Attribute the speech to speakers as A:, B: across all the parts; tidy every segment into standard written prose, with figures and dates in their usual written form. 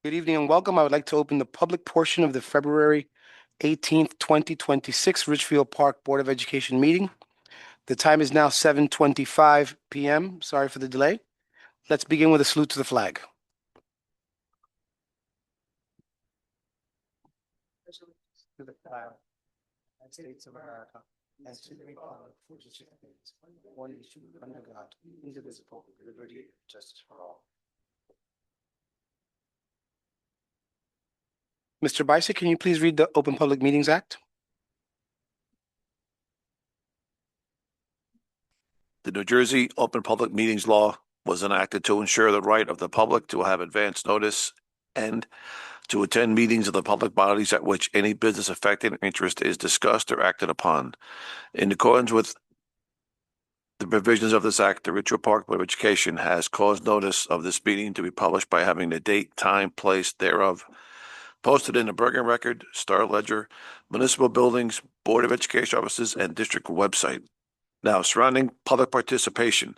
A: Good evening and welcome. I would like to open the public portion of the February 18th, 2026 Richfield Park Board of Education meeting. The time is now 7:25 p.m. Sorry for the delay. Let's begin with a salute to the flag. To the flag, United States of America, and to the republic for which it stands, one nation under God, indivisible, with liberty and justice for all. Mr. Bicek, can you please read the Open Public Meetings Act?
B: The New Jersey Open Public Meetings Law was enacted to ensure the right of the public to have advance notice and to attend meetings of the public bodies at which any business affecting interest is discussed or acted upon. In accordance with the provisions of this act, the Richfield Park Board of Education has caused notice of this meeting to be published by having the date, time, place thereof posted in the Bergen Record, Star Ledger, municipal buildings, Board of Education offices, and district website. Now, surrounding public participation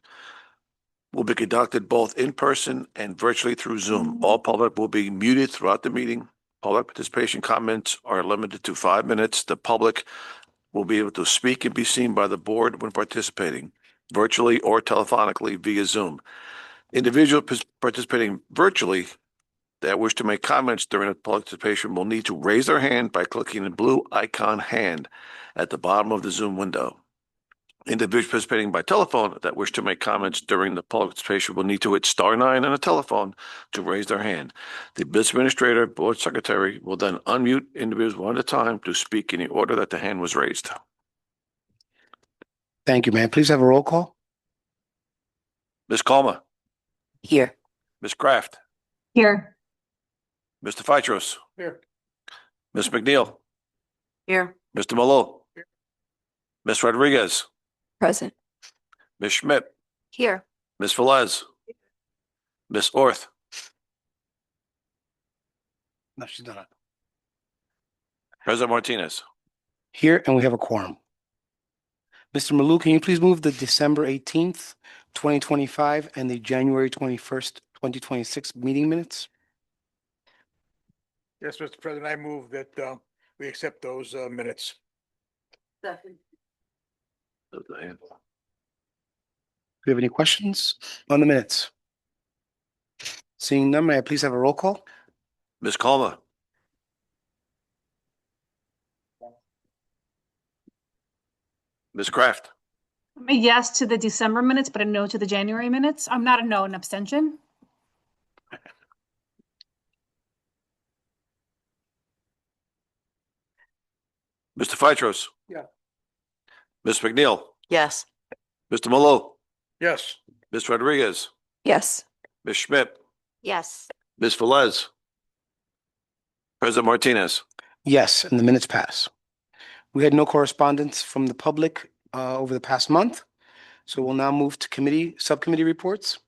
B: will be conducted both in person and virtually through Zoom. All public will be muted throughout the meeting. Public participation comments are limited to 5 minutes. The public will be able to speak and be seen by the board when participating, virtually or telephonically via Zoom. Individuals participating virtually that wish to make comments during the public participation will need to raise their hand by clicking the blue icon hand at the bottom of the Zoom window. Individuals participating by telephone that wish to make comments during the public participation will need to hit *9 on a telephone to raise their hand. The business administrator, board secretary, will then unmute individuals one at a time to speak in the order that the hand was raised.
A: Thank you, ma'am. Please have a roll call.
B: Ms. Colma.
C: Here.
B: Ms. Kraft.
C: Here.
B: Mr. Feitros.
A: Here.
B: Ms. McNeil.
C: Here.
B: Mr. Malou.
A: Here.
B: Ms. Rodriguez.
C: Present.
B: Ms. Schmidt.
C: Here.
B: Ms. Velez. Ms. Orth.
A: No, she's not.
B: President Martinez.
A: Here, and we have a quorum. Mr. Malou, can you please move the December 18th, 2025 and the January 21st, 2026 meeting minutes?
D: Yes, Mr. President, I move that we accept those minutes.
C: Second.
A: Do you have any questions on the minutes? Seeing none, may I please have a roll call?
B: Ms. Colma. Ms. Kraft.
E: I'm a yes to the December minutes, but a no to the January minutes. I'm not a no, an abstention.
B: Mr. Feitros.
A: Yeah.
B: Ms. McNeil.
C: Yes.
B: Mr. Malou.
D: Yes.
B: Ms. Rodriguez.
C: Yes.
B: Ms. Schmidt.
C: Yes.
B: Ms. Velez. President Martinez.
A: Yes, and the minutes pass. We had no correspondence from the public over the past month, so we'll now move to subcommittee reports.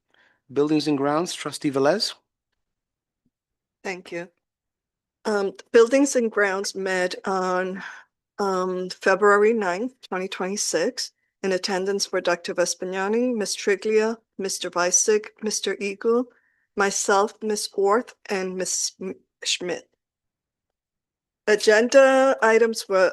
A: Buildings and Grounds, Trustee Velez.
F: Thank you. Buildings and Grounds met on February 9th, 2026. In attendance were Dr. Vespignani, Ms. Triglia, Mr. Bicek, Mr. Eagle, myself, Ms. Orth, and Ms. Schmidt. Agenda items were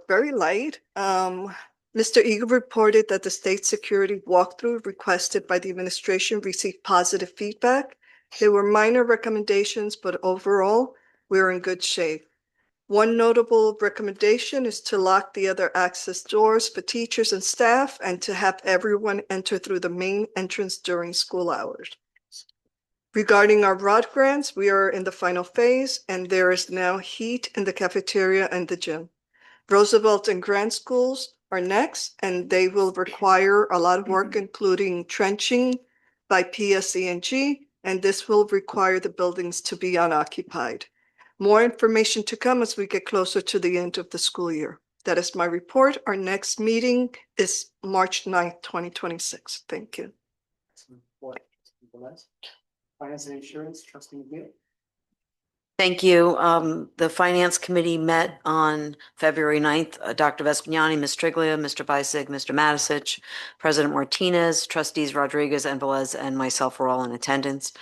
F: very light. Mr. Eagle reported that the state security walkthrough requested by the administration received positive feedback. There were minor recommendations, but overall, we're in good shape. One notable recommendation is to lock the other access doors for teachers and staff and to have everyone enter through the main entrance during school hours. Regarding our ROD grants, we are in the final phase and there is now heat in the cafeteria and the gym. Roosevelt and Grant schools are next and they will require a lot of work, including trenching by PSE&G, and this will require the buildings to be unoccupied. More information to come as we get closer to the end of the school year. That is my report. Our next meeting is March 9th, 2026. Thank you.
A: Finance and Insurance, Trustee McNeil.
G: Thank you. The Finance Committee met on February 9th. Dr. Vespignani, Ms. Triglia, Mr. Bisig, Mr. Matisich, President Martinez, trustees Rodriguez and Velez, and myself were all in attendance.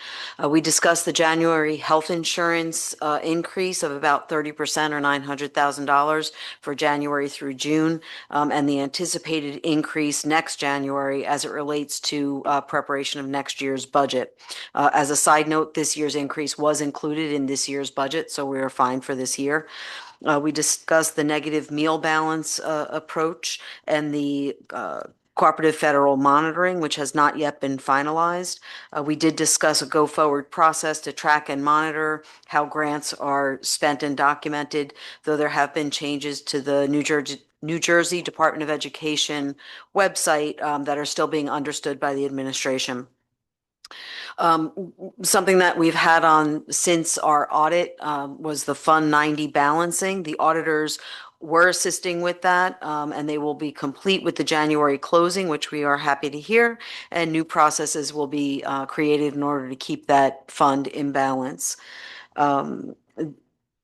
G: We discussed the January health insurance increase of about 30% or $900,000 for January through June, and the anticipated increase next January as it relates to preparation of next year's budget. As a side note, this year's increase was included in this year's budget, so we are fine for this year. We discussed the negative meal balance approach and the cooperative federal monitoring, which has not yet been finalized. We did discuss a go-forward process to track and monitor how grants are spent and documented, though there have been changes to the New Jersey Department of Education website that are still being understood by the administration. Something that we've had on since our audit was the Fund 90 balancing. The auditors were assisting with that, and they will be complete with the January closing, which we are happy to hear, and new processes will be created in order to keep that fund in balance.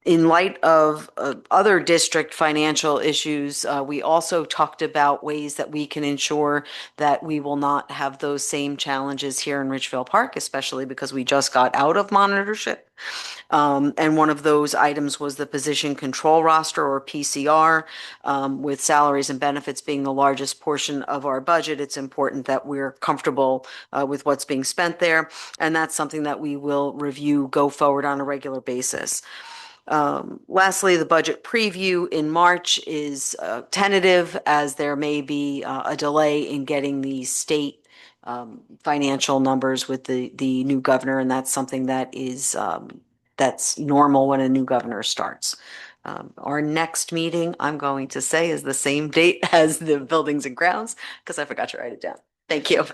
G: In light of other district financial issues, we also talked about ways that we can ensure that we will not have those same challenges here in Ridgefield Park, especially because we just got out of monitorship. And one of those items was the position control roster, or PCR. With salaries and benefits being the largest portion of our budget, it's important that we're comfortable with what's being spent there. And that's something that we will review go forward on a regular basis. Lastly, the budget preview in March is tentative, as there may be a delay in getting the state financial numbers with the new governor, and that's something that is that's normal when a new governor starts. Our next meeting, I'm going to say, is the same date as the Buildings and Grounds, because I forgot to write it down. Thank you.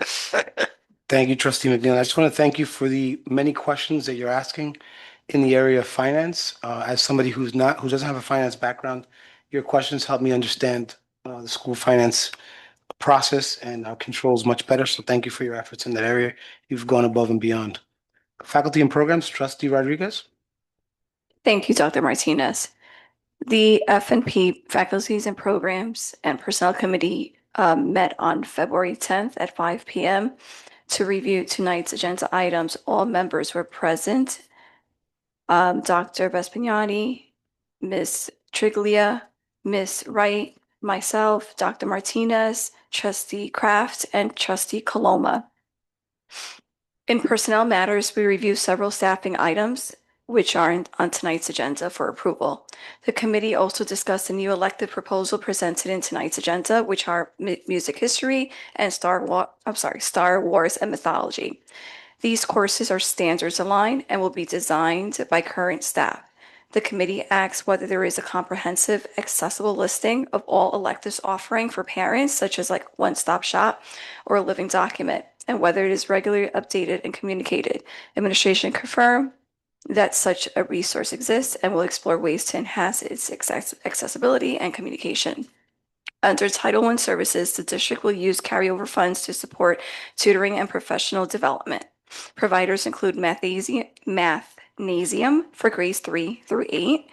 A: Thank you, Trustee McNeil. I just want to thank you for the many questions that you're asking in the area of finance. As somebody who doesn't have a finance background, your questions help me understand the school finance process and controls much better. So thank you for your efforts in that area. You've gone above and beyond. Faculty and programs, Trustee Rodriguez.
C: Thank you, Dr. Martinez. The F&P Faculties and Programs and Personnel Committee met on February 10th at 5 p.m. to review tonight's agenda items. All members were present. Dr. Vespignani, Ms. Triglia, Ms. Wright, myself, Dr. Martinez, Trustee Kraft, and Trustee Coloma. In personnel matters, we review several staffing items which are on tonight's agenda for approval. The committee also discussed a new elective proposal presented in tonight's agenda, which are music history and Star Wars and mythology. These courses are standards aligned and will be designed by current staff. The committee asks whether there is a comprehensive, accessible listing of all electives offering for parents, such as like one-stop shop or a living document, and whether it is regularly updated and communicated. Administration confirmed that such a resource exists and will explore ways to enhance its accessibility and communication. Under Title I services, the district will use carryover funds to support tutoring and professional development. Providers include Mathnasium for grades 3 through 8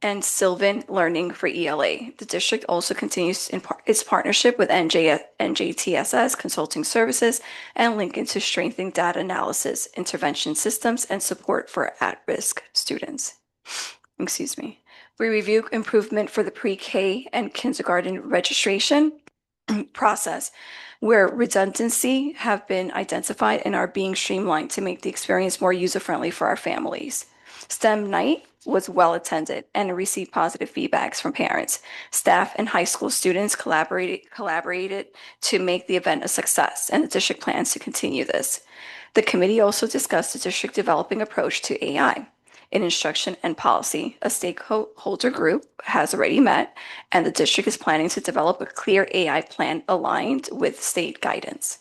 C: and Sylvan Learning for ELA. The district also continues its partnership with NJTSS Consulting Services and Lincoln to strengthen data analysis, intervention systems, and support for at-risk students. Excuse me. We review improvement for the pre-K and kindergarten registration process, where redundancy have been identified and are being streamlined to make the experience more user-friendly for our families. STEM night was well attended and received positive feedbacks from parents. Staff and high school students collaborated to make the event a success, and the district plans to continue this. The committee also discussed the district developing approach to AI. In instruction and policy, a stakeholder group has already met, and the district is planning to develop a clear AI plan aligned with state guidance.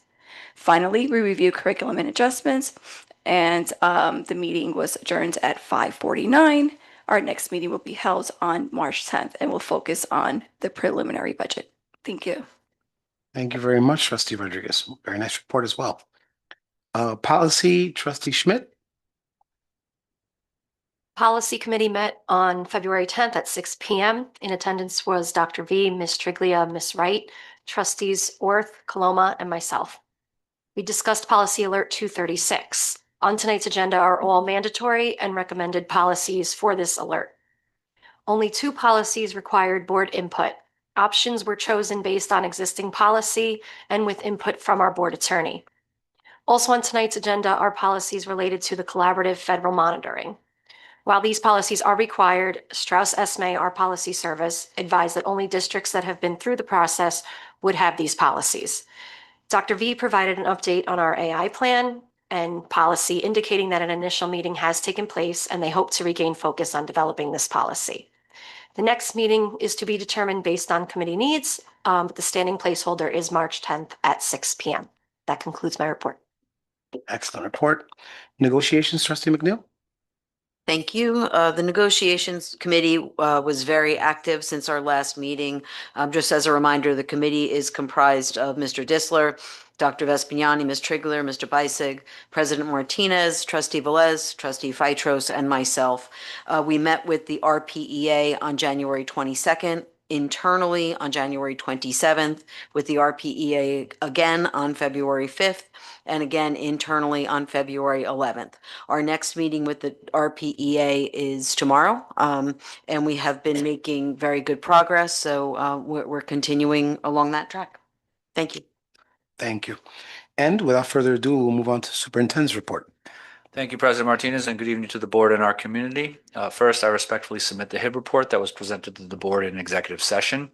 C: Finally, we review curriculum and adjustments, and the meeting was adjourned at 5:49. Our next meeting will be held on March 10th, and will focus on the preliminary budget. Thank you.
A: Thank you very much, Trustee Rodriguez. Very nice report as well. Policy, Trustee Schmidt.
H: Policy Committee met on February 10th at 6 p.m. In attendance was Dr. V, Ms. Triglia, Ms. Wright, trustees Orth, Coloma, and myself. We discussed Policy Alert 236. On tonight's agenda are all mandatory and recommended policies for this alert. Only 2 policies required board input. Options were chosen based on existing policy and with input from our board attorney. Also on tonight's agenda are policies related to the collaborative federal monitoring. While these policies are required, Strauss Esme, our policy service, advised that only districts that have been through the process would have these policies. Dr. V provided an update on our AI plan and policy, indicating that an initial meeting has taken place and they hope to regain focus on developing this policy. The next meeting is to be determined based on committee needs, but the standing placeholder is March 10th at 6 p.m. That concludes my report.
A: Excellent report. Negotiations, Trustee McNeil?
G: Thank you. The negotiations committee was very active since our last meeting. Just as a reminder, the committee is comprised of Mr. Disler, Dr. Vespignani, Ms. Trigler, Mr. Beisig, President Martinez, Trustee Velez, Trustee Feitros, and myself. We met with the RPEA on January 22nd, internally on January 27th, with the RPEA again on February 5th, and again internally on February 11th. Our next meeting with the RPEA is tomorrow, and we have been making very good progress. So we're continuing along that track. Thank you.
A: Thank you. And without further ado, we'll move on to Superintendent's report.
I: Thank you, President Martinez, and good evening to the board and our community. First, I respectfully submit the HIB report that was presented to the board in executive session.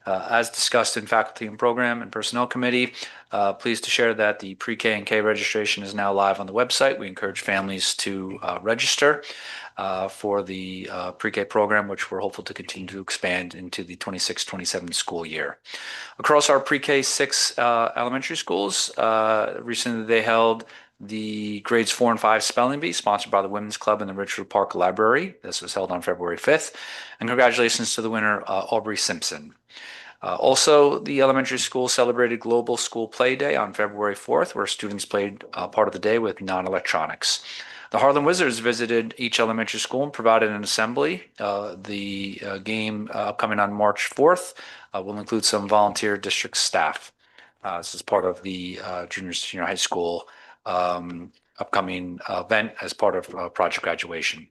I: As discussed in Faculty and Program and Personnel Committee, pleased to share that the pre-K and K registration is now live on the website. We encourage families to register for the pre-K program, which we're hopeful to continue to expand into the 26-27 school year. Across our pre-K 6 elementary schools, recently they held the grades 4 and 5 spelling bee, sponsored by the Women's Club and the Richfield Park Library. This was held on February 5th. And congratulations to the winner, Aubrey Simpson. Also, the elementary school celebrated Global School Play Day on February 4th, where students played part of the day with non-electronics. The Harlem Wizards visited each elementary school and provided an assembly. The game upcoming on March 4th will include some volunteer district staff. This is part of the junior senior high school upcoming event as part of project graduation.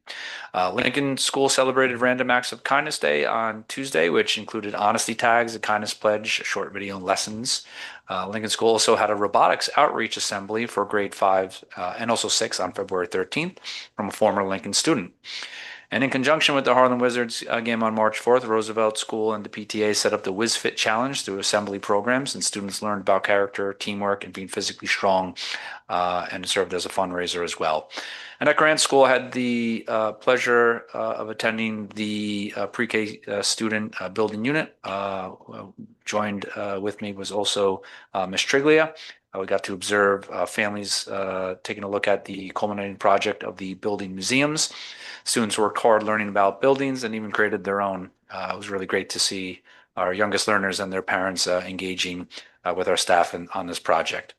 I: Lincoln School celebrated Random Acts of Kindness Day on Tuesday, which included honesty tags, a kindness pledge, short video lessons. Lincoln School also had a robotics outreach assembly for grade 5 and also 6 on February 13th from a former Lincoln student. And in conjunction with the Harlem Wizards game on March 4th, Roosevelt School and the PTA set up the WizFit Challenge through assembly programs, and students learned about character, teamwork, and being physically strong, and served as a fundraiser as well. And at Grant School, I had the pleasure of attending the pre-K student building unit. Joined with me was also Ms. Triglia. We got to observe families taking a look at the culminating project of the building museums. Students worked hard learning about buildings and even created their own. It was really great to see our youngest learners and their parents engaging with our staff on this project.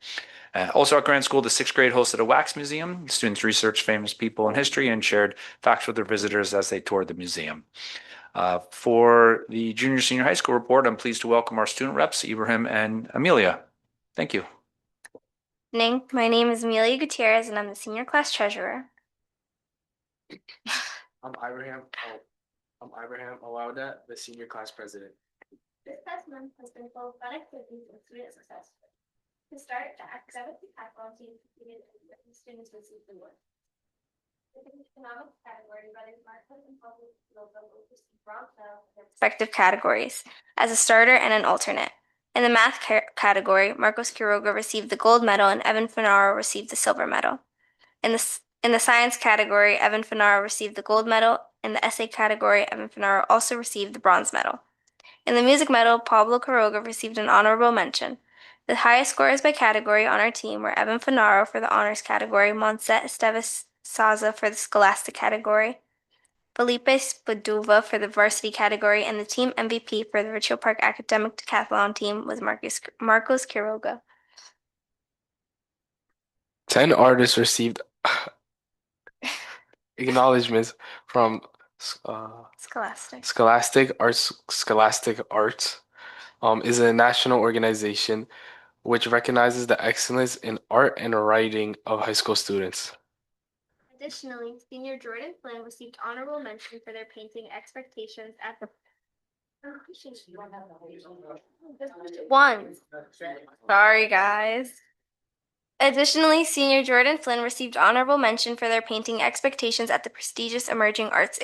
I: Also at Grant School, the 6th grade hosted a wax museum. Students researched famous people in history and shared facts with their visitors as they toured the museum. For the junior senior high school report, I'm pleased to welcome our student reps, Ibrahim and Amelia. Thank you.
J: My name is Amelia Gutierrez, and I'm the senior class treasurer.
K: I'm Ibrahim Awauda, the senior class president.
J: This past month has been full of fun activities and student success. To start, the academic decathlon team competed and students received awards. In the economics category, brothers Marcos and Pablo received bronze medals in their respective categories, as a starter and an alternate. In the math category, Marcos Quiroga received the gold medal and Evan Finaro received the silver medal. In the science category, Evan Finaro received the gold medal. In the essay category, Evan Finaro also received the bronze medal. In the music medal, Pablo Quiroga received an honorable mention. The highest scorers by category on our team were Evan Finaro for the honors category, Monset Esteves Saza for the scholastic category, Felipe Spaduva for the varsity category, and the team MVP for the Richfield Park Academic Decathlon team was Marcos Quiroga.
K: 10 artists received
L: acknowledgements from
H: Scholastic.
L: Scholastic Arts is a national organization which recognizes the excellence in art and writing of high school students.
J: Additionally, senior Jordan Flynn received honorable mention for their painting expectations at the one. Sorry, guys. Additionally, senior Jordan Flynn received honorable mention for their painting expectations at the prestigious Emerging Arts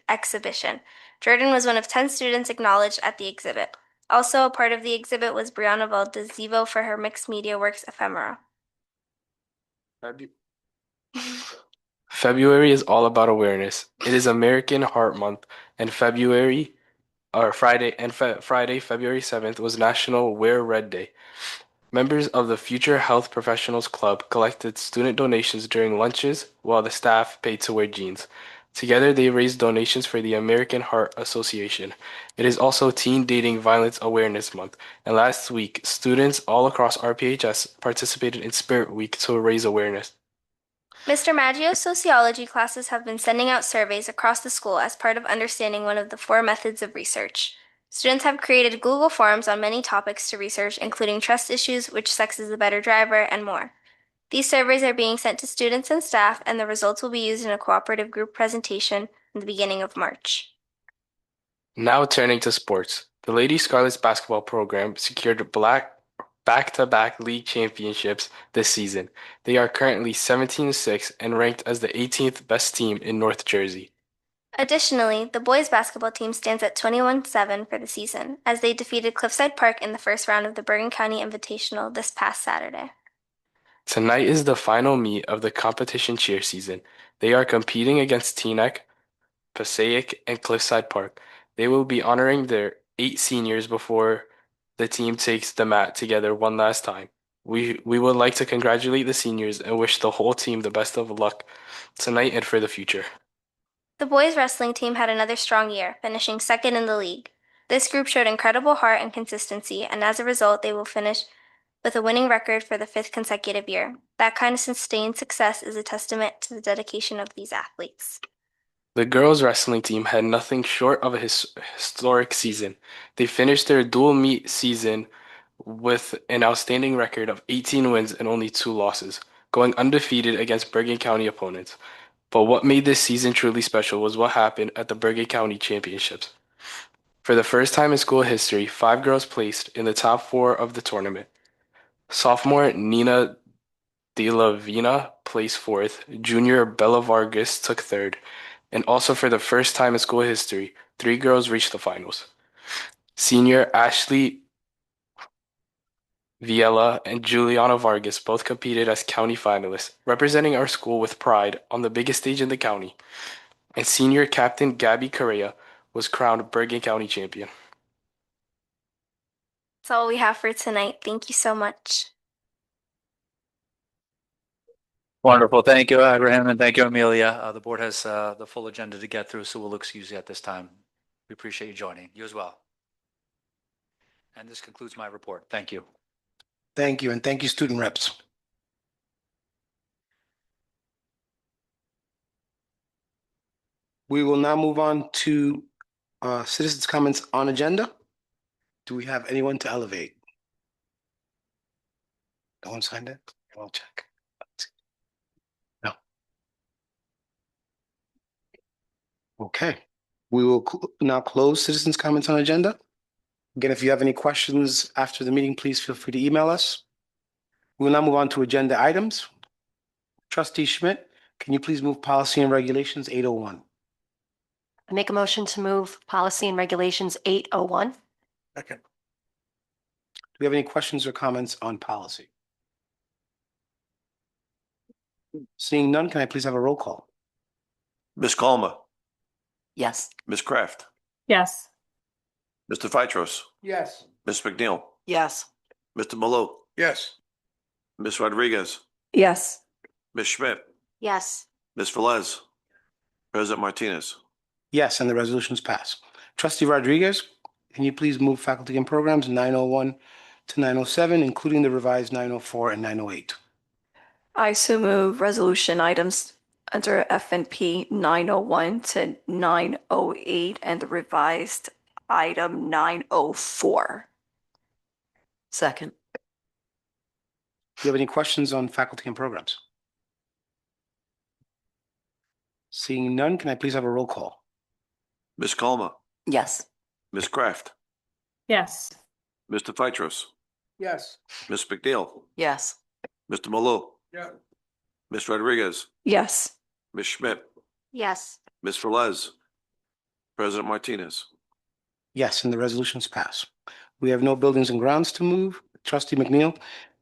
J: exhibition. Jordan was one of 10 students acknowledged at the exhibit. Also, a part of the exhibit was Brianna Valdezivo for her mixed media works ephemera.
L: February is all about awareness. It is American Heart Month, and Friday, February 7th was National Wear Red Day. Members of the Future Health Professionals Club collected student donations during lunches while the staff paid to wear jeans. Together, they raised donations for the American Heart Association. It is also Teen Dating Violence Awareness Month, and last week, students all across RPHS participated in Spirit Week to raise awareness.
J: Mr. Maggio's sociology classes have been sending out surveys across the school as part of understanding one of the 4 methods of research. Students have created Google Forms on many topics to research, including trust issues, which sex is the better driver, and more. These surveys are being sent to students and staff, and the results will be used in a cooperative group presentation in the beginning of March.
L: Now turning to sports. The Lady Scarlets basketball program secured back-to-back league championships this season. They are currently 17-6 and ranked as the 18th best team in North Jersey.
J: Additionally, the boys basketball team stands at 21-7 for the season, as they defeated Cliffside Park in the first round of the Bergen County Invitational this past Saturday.
L: Tonight is the final meet of the competition cheer season. They are competing against Teaneck, Passaic, and Cliffside Park. They will be honoring their 8 seniors before the team takes the mat together one last time. We would like to congratulate the seniors and wish the whole team the best of luck tonight and for the future.
J: The boys wrestling team had another strong year, finishing second in the league. This group showed incredible heart and consistency, and as a result, they will finish with a winning record for the 5th consecutive year. That kind of sustained success is a testament to the dedication of these athletes.
L: The girls wrestling team had nothing short of a historic season. They finished their dual meet season with an outstanding record of 18 wins and only 2 losses, going undefeated against Bergen County opponents. But what made this season truly special was what happened at the Bergen County Championships. For the first time in school history, 5 girls placed in the top 4 of the tournament. Sophomore Nina De La Vina placed 4th, junior Bella Vargas took 3rd, and also for the first time in school history, 3 girls reached the finals. Senior Ashley Viella and Juliana Vargas both competed as county finalists, representing our school with pride on the biggest stage in the county. And senior captain Gabby Correa was crowned Bergen County champion.
J: That's all we have for tonight. Thank you so much.
I: Wonderful. Thank you, Abraham, and thank you, Amelia. The board has the full agenda to get through, so we'll excuse you at this time. We appreciate you joining. You as well. And this concludes my report. Thank you.
A: Thank you, and thank you, student reps. We will now move on to citizens' comments on agenda. Do we have anyone to elevate? No one signed it? I'll check. No. Okay, we will now close citizens' comments on agenda. Again, if you have any questions after the meeting, please feel free to email us. We will now move on to agenda items. Trustee Schmidt, can you please move policy and regulations 801?
H: I make a motion to move policy and regulations 801.
D: Second.
A: Do we have any questions or comments on policy? Seeing none, can I please have a roll call?
B: Ms. Colma,
H: Yes.
B: Ms. Kraft,
E: Yes.
B: Mr. Phytros,
D: Yes.
B: Ms. McNeil,
G: Yes.
B: Mr. Malou,
D: Yes.
B: Ms. Rodriguez,
C: Yes.
B: Ms. Schmidt,
H: Yes.
B: Ms. Velez, President Martinez.
A: Yes, and the resolutions pass. Trustee Rodriguez, can you please move faculty and programs 901 to 907, including the revised 904 and 908?
C: I so move resolution items under FNP 901 to 908 and the revised item 904.
G: Second.
A: Do you have any questions on faculty and programs? Seeing none, can I please have a roll call?
B: Ms. Colma,
G: Yes.
B: Ms. Kraft,
E: Yes.
B: Mr. Phytros,
D: Yes.
B: Ms. McNeil,
G: Yes.
B: Mr. Malou,
D: Yeah.
B: Ms. Rodriguez,
C: Yes.
B: Ms. Schmidt,
H: Yes.
B: Ms. Velez, President Martinez.
A: Yes, and the resolutions pass. We have no buildings and grounds to move. Trustee McNeil,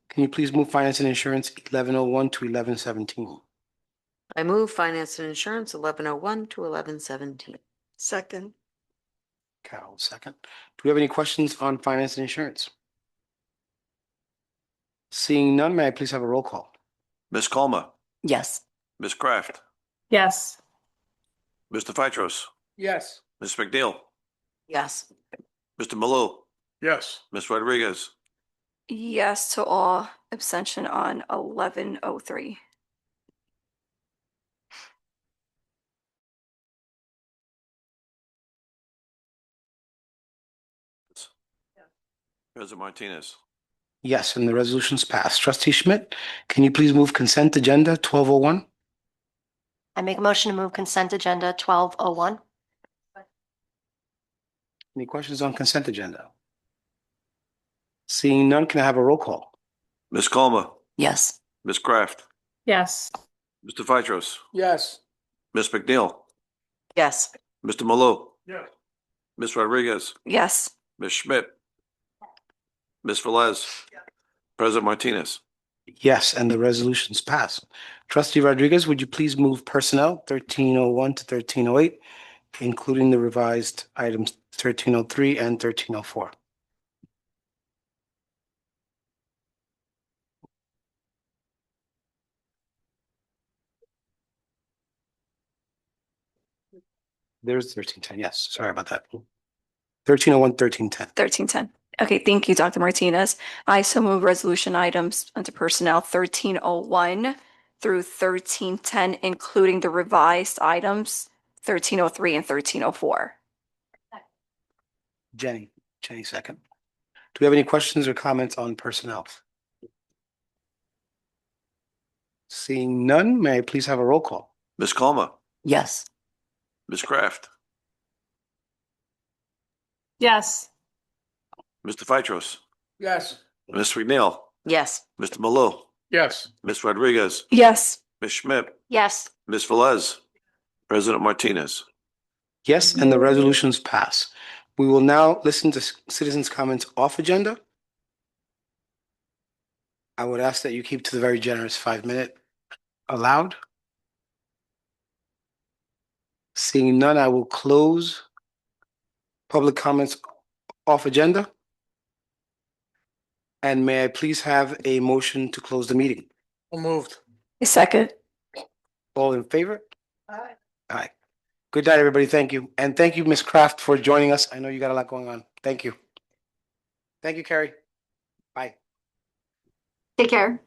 A: can you please move finance and insurance 1101 to 1117?
G: I move finance and insurance 1101 to 1117.
F: Second.
A: Carol, second. Do we have any questions on finance and insurance? Seeing none, may I please have a roll call?
B: Ms. Colma,
G: Yes.
B: Ms. Kraft,
E: Yes.
B: Mr. Phytros,
D: Yes.
B: Ms. McNeil,
G: Yes.
B: Mr. Malou,
D: Yes.
B: Ms. Rodriguez,
C: Yes to all, abstention on 1103.
B: President Martinez.
A: Yes, and the resolutions pass. Trustee Schmidt, can you please move consent agenda 1201?
H: I make a motion to move consent agenda 1201.
A: Any questions on consent agenda? Seeing none, can I have a roll call?
B: Ms. Colma,
G: Yes.
B: Ms. Kraft,
E: Yes.
B: Mr. Phytros,
D: Yes.
B: Ms. McNeil,
G: Yes.
B: Mr. Malou,
D: Yeah.
B: Ms. Rodriguez,
C: Yes.
B: Ms. Schmidt, Ms. Velez, President Martinez.
A: Yes, and the resolutions pass. Trustee Rodriguez, would you please move personnel 1301 to 1308, including the revised items 1303 and 1304? There's 1310. Yes, sorry about that. 1301, 1310.
C: 1310. Okay, thank you, Dr. Martinez. I so move resolution items under personnel 1301 through 1310, including the revised items 1303 and 1304.
A: Jenny, second. Do we have any questions or comments on personnel? Seeing none, may I please have a roll call?
B: Ms. Colma,
G: Yes.
B: Ms. Kraft,
E: Yes.
B: Mr. Phytros,
D: Yes.
B: Ms. McNeil,
G: Yes.
B: Mr. Malou,
D: Yes.
B: Ms. Rodriguez,
C: Yes.
B: Ms. Schmidt,
H: Yes.
B: Ms. Velez, President Martinez.
A: Yes, and the resolutions pass. We will now listen to citizens' comments off agenda. I would ask that you keep to the very generous 5-minute allowed. Seeing none, I will close public comments off agenda. And may I please have a motion to close the meeting?
D: So moved.
C: A second.
A: All in favor? Aye. Aye. Good night, everybody. Thank you. And thank you, Ms. Kraft, for joining us. I know you got a lot going on. Thank you. Thank you, Carrie. Bye.
H: Take care.